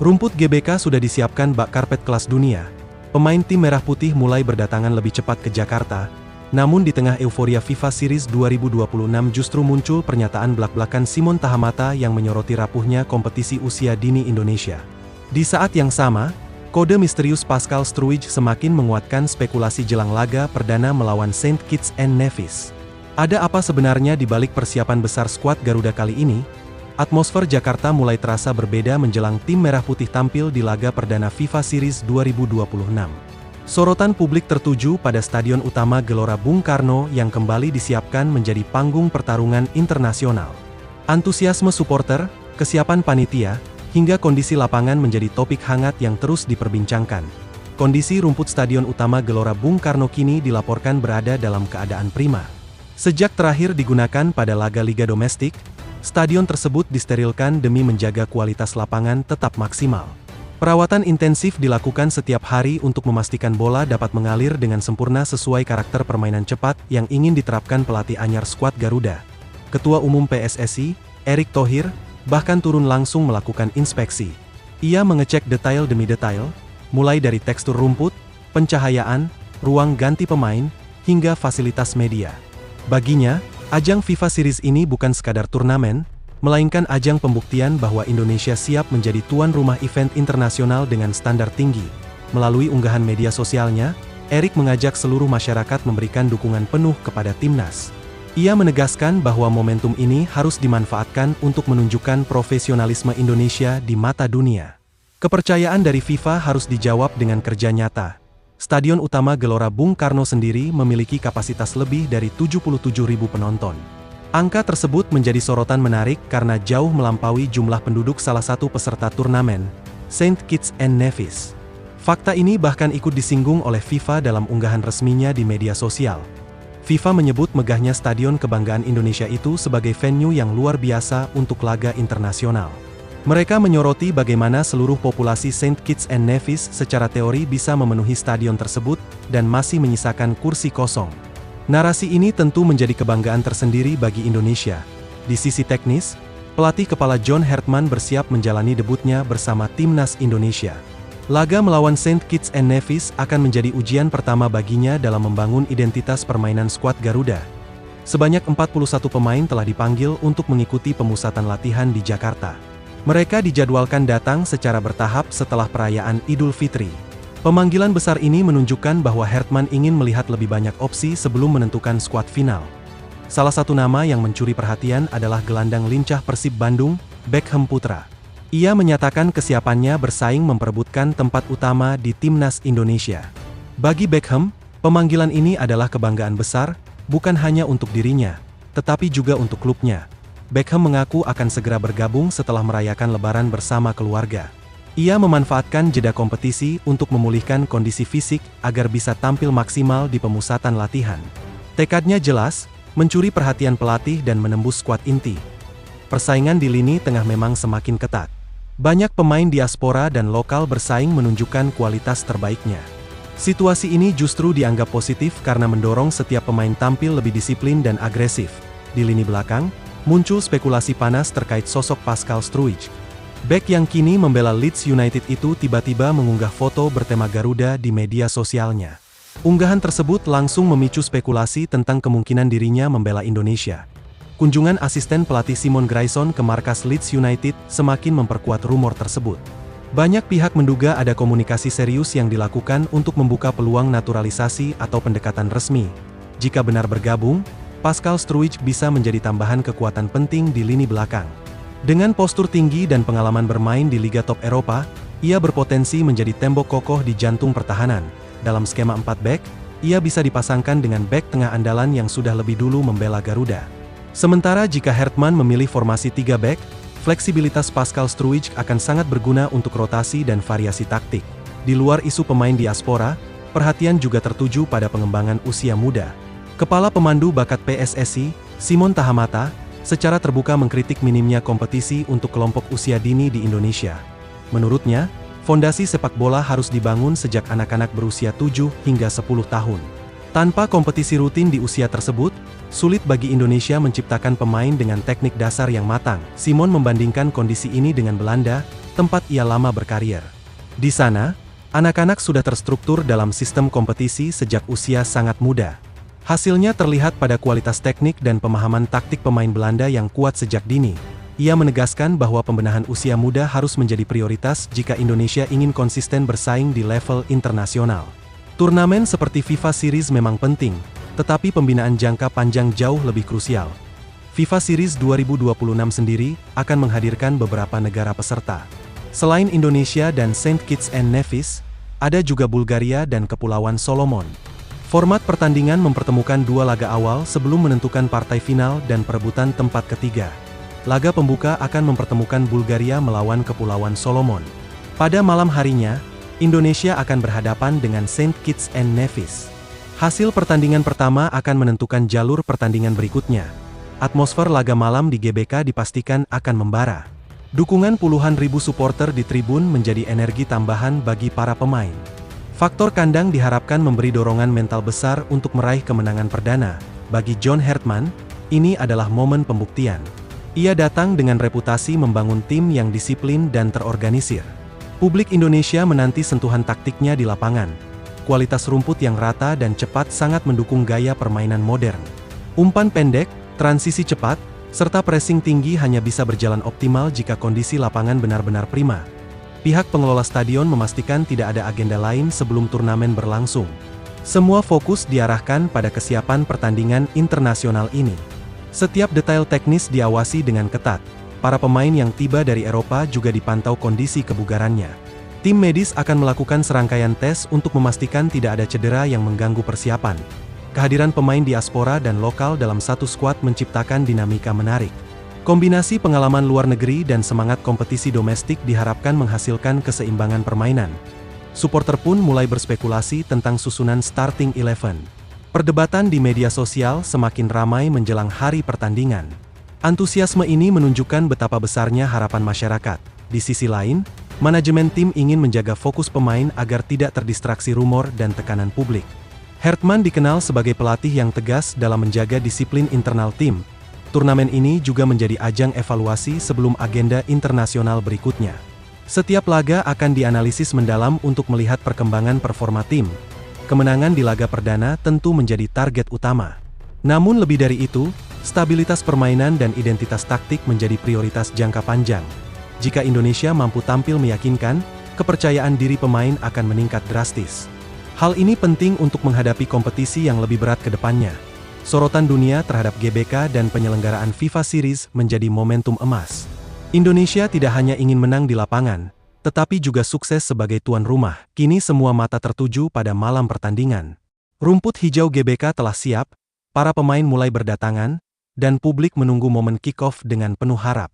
Rumput GBK sudah disiapkan bak karpet kelas dunia. Pemain tim merah putih mulai berdatangan lebih cepat ke Jakarta. Namun di tengah euforia FIFA Series 2026 justru muncul pernyataan belak-belakan Simon Tahamata yang menyoroti rapuhnya kompetisi usia dini Indonesia. Di saat yang sama, kode misterius Pascal Struijk semakin menguatkan spekulasi jelang laga perdana melawan Saint Kitts and Nevis. Ada apa sebenarnya di balik persiapan besar skuad Garuda kali ini? Atmosfer Jakarta mulai terasa berbeda menjelang tim merah putih tampil di laga perdana FIFA Series 2026. Sorotan publik tertuju pada Stadion Utama Gelora Bung Karno yang kembali disiapkan menjadi panggung pertarungan internasional. Antusiasme supporter, kesiapan panitia, hingga kondisi lapangan menjadi topik hangat yang terus diperbincangkan. Kondisi rumput Stadion Utama Gelora Bung Karno kini dilaporkan berada dalam keadaan prima. Sejak terakhir digunakan pada laga liga domestik, stadion tersebut disterilkan demi menjaga kualitas lapangan tetap maksimal. Perawatan intensif dilakukan setiap hari untuk memastikan bola dapat mengalir dengan sempurna sesuai karakter permainan cepat yang ingin diterapkan pelatih anyar skuad Garuda. Ketua Umum PSSI, Erick Thohir, bahkan turun langsung melakukan inspeksi. Ia mengecek detail demi detail, mulai dari tekstur rumput, pencahayaan, ruang ganti pemain, hingga fasilitas media. Baginya, ajang FIFA Series ini bukan sekadar turnamen, melainkan ajang pembuktian bahwa Indonesia siap menjadi tuan rumah event internasional dengan standar tinggi. Melalui unggahan media sosialnya, Erick mengajak seluruh masyarakat memberikan dukungan penuh kepada timnas. Ia menegaskan bahwa momentum ini harus dimanfaatkan untuk menunjukkan profesionalisme Indonesia di mata dunia. Kepercayaan dari FIFA harus dijawab dengan kerja nyata. Stadion Utama Gelora Bung Karno sendiri memiliki kapasitas lebih dari 77.000 penonton. Angka tersebut menjadi sorotan menarik karena jauh melampaui jumlah penduduk salah satu peserta turnamen, Saint Kitts and Nevis. Fakta ini bahkan ikut disinggung oleh FIFA dalam unggahan resminya di media sosial. FIFA menyebut megahnya Stadion Kebanggaan Indonesia itu sebagai venue yang luar biasa untuk laga internasional. Mereka menyoroti bagaimana seluruh populasi Saint Kitts and Nevis secara teori bisa memenuhi stadion tersebut dan masih menyisakan kursi kosong. Narasi ini tentu menjadi kebanggaan tersendiri bagi Indonesia. Di sisi teknis, pelatih kepala John Hartman bersiap menjalani debutnya bersama timnas Indonesia. Laga melawan Saint Kitts and Nevis akan menjadi ujian pertama baginya dalam membangun identitas permainan skuad Garuda. Sebanyak 41 pemain telah dipanggil untuk mengikuti pemusatan latihan di Jakarta. Mereka dijadwalkan datang secara bertahap setelah perayaan Idul Fitri. Pemanggilan besar ini menunjukkan bahwa Hartman ingin melihat lebih banyak opsi sebelum menentukan skuad final. Salah satu nama yang mencuri perhatian adalah gelandang lincah Persib Bandung, Beckham Putra. Ia menyatakan kesiapannya bersaing memperebutkan tempat utama di timnas Indonesia. Bagi Beckham, pemanggilan ini adalah kebanggaan besar, bukan hanya untuk dirinya, tetapi juga untuk klubnya. Beckham mengaku akan segera bergabung setelah merayakan Lebaran bersama keluarga. Ia memanfaatkan jeda kompetisi untuk memulihkan kondisi fisik agar bisa tampil maksimal di pemusatan latihan. Tekadnya jelas, mencuri perhatian pelatih dan menembus skuad inti. Persaingan di lini tengah memang semakin ketat. Banyak pemain diaspora dan lokal bersaing menunjukkan kualitas terbaiknya. Situasi ini justru dianggap positif karena mendorong setiap pemain tampil lebih disiplin dan agresif. Di lini belakang, muncul spekulasi panas terkait sosok Pascal Struijk. Bek yang kini membela Leeds United itu tiba-tiba mengunggah foto bertema Garuda di media sosialnya. Unggahan tersebut langsung memicu spekulasi tentang kemungkinan dirinya membela Indonesia. Kunjungan asisten pelatih Simon Grayson ke markas Leeds United semakin memperkuat rumor tersebut. Banyak pihak menduga ada komunikasi serius yang dilakukan untuk membuka peluang naturalisasi atau pendekatan resmi. Jika benar bergabung, Pascal Struijk bisa menjadi tambahan kekuatan penting di lini belakang. Dengan postur tinggi dan pengalaman bermain di Liga Top Eropa, ia berpotensi menjadi tembok kokoh di jantung pertahanan. Dalam skema 4 bek, ia bisa dipasangkan dengan bek tengah andalan yang sudah lebih dulu membela Garuda. Sementara jika Hartman memilih formasi 3 bek, fleksibilitas Pascal Struijk akan sangat berguna untuk rotasi dan variasi taktik. Di luar isu pemain diaspora, perhatian juga tertuju pada pengembangan usia muda. Kepala Pemandu Bakat PSSI, Simon Tahamata, secara terbuka mengkritik minimnya kompetisi untuk kelompok usia dini di Indonesia. Menurutnya, fondasi sepak bola harus dibangun sejak anak-anak berusia 7 hingga 10 tahun. Tanpa kompetisi rutin di usia tersebut, sulit bagi Indonesia menciptakan pemain dengan teknik dasar yang matang. Simon membandingkan kondisi ini dengan Belanda, tempat ia lama berkarir. Di sana, anak-anak sudah terstruktur dalam sistem kompetisi sejak usia sangat muda. Hasilnya terlihat pada kualitas teknik dan pemahaman taktik pemain Belanda yang kuat sejak dini. Ia menegaskan bahwa pembenahan usia muda harus menjadi prioritas jika Indonesia ingin konsisten bersaing di level internasional. Turnamen seperti FIFA Series memang penting, tetapi pembinaan jangka panjang jauh lebih krusial. FIFA Series 2026 sendiri akan menghadirkan beberapa negara peserta. Selain Indonesia dan Saint Kitts and Nevis, ada juga Bulgaria dan Kepulauan Solomon. Format pertandingan mempertemukan dua laga awal sebelum menentukan partai final dan perebutan tempat ketiga. Laga pembuka akan mempertemukan Bulgaria melawan Kepulauan Solomon. Pada malam harinya, Indonesia akan berhadapan dengan Saint Kitts and Nevis. Hasil pertandingan pertama akan menentukan jalur pertandingan berikutnya. Atmosfer laga malam di GBK dipastikan akan membara. Dukungan puluhan ribu supporter di tribun menjadi energi tambahan bagi para pemain. Faktor kandang diharapkan memberi dorongan mental besar untuk meraih kemenangan perdana. Bagi John Hertman, ini adalah momen pembuktian. Ia datang dengan reputasi membangun tim yang disiplin dan terorganisir. Publik Indonesia menanti sentuhan taktiknya di lapangan. Kualitas rumput yang rata dan cepat sangat mendukung gaya permainan modern. Umpan pendek, transisi cepat, serta pressing tinggi hanya bisa berjalan optimal jika kondisi lapangan benar-benar prima. Pihak pengelola stadion memastikan tidak ada agenda lain sebelum turnamen berlangsung. Semua fokus diarahkan pada kesiapan pertandingan internasional ini. Setiap detail teknis diawasi dengan ketat. Para pemain yang tiba dari Eropa juga dipantau kondisi kebugarannya. Tim medis akan melakukan serangkaian tes untuk memastikan tidak ada cedera yang mengganggu persiapan. Kehadiran pemain diaspora dan lokal dalam satu skuad menciptakan dinamika menarik. Kombinasi pengalaman luar negeri dan semangat kompetisi domestik diharapkan menghasilkan keseimbangan permainan. Supporter pun mulai berspekulasi tentang susunan starting 11. Perdebatan di media sosial semakin ramai menjelang hari pertandingan. Antusiasme ini menunjukkan betapa besarnya harapan masyarakat. Di sisi lain, manajemen tim ingin menjaga fokus pemain agar tidak terdistraksi rumor dan tekanan publik. Hertman dikenal sebagai pelatih yang tegas dalam menjaga disiplin internal tim. Turnamen ini juga menjadi ajang evaluasi sebelum agenda internasional berikutnya. Setiap laga akan dianalisis mendalam untuk melihat perkembangan performa tim. Kemenangan di laga perdana tentu menjadi target utama. Namun lebih dari itu, stabilitas permainan dan identitas taktik menjadi prioritas jangka panjang. Jika Indonesia mampu tampil meyakinkan, kepercayaan diri pemain akan meningkat drastis. Hal ini penting untuk menghadapi kompetisi yang lebih berat ke depannya. Sorotan dunia terhadap GBK dan penyelenggaraan FIFA Series menjadi momentum emas. Indonesia tidak hanya ingin menang di lapangan, tetapi juga sukses sebagai tuan rumah. Kini semua mata tertuju pada malam pertandingan. Rumput hijau GBK telah siap, para pemain mulai berdatangan, dan publik menunggu momen kick-off dengan penuh harap.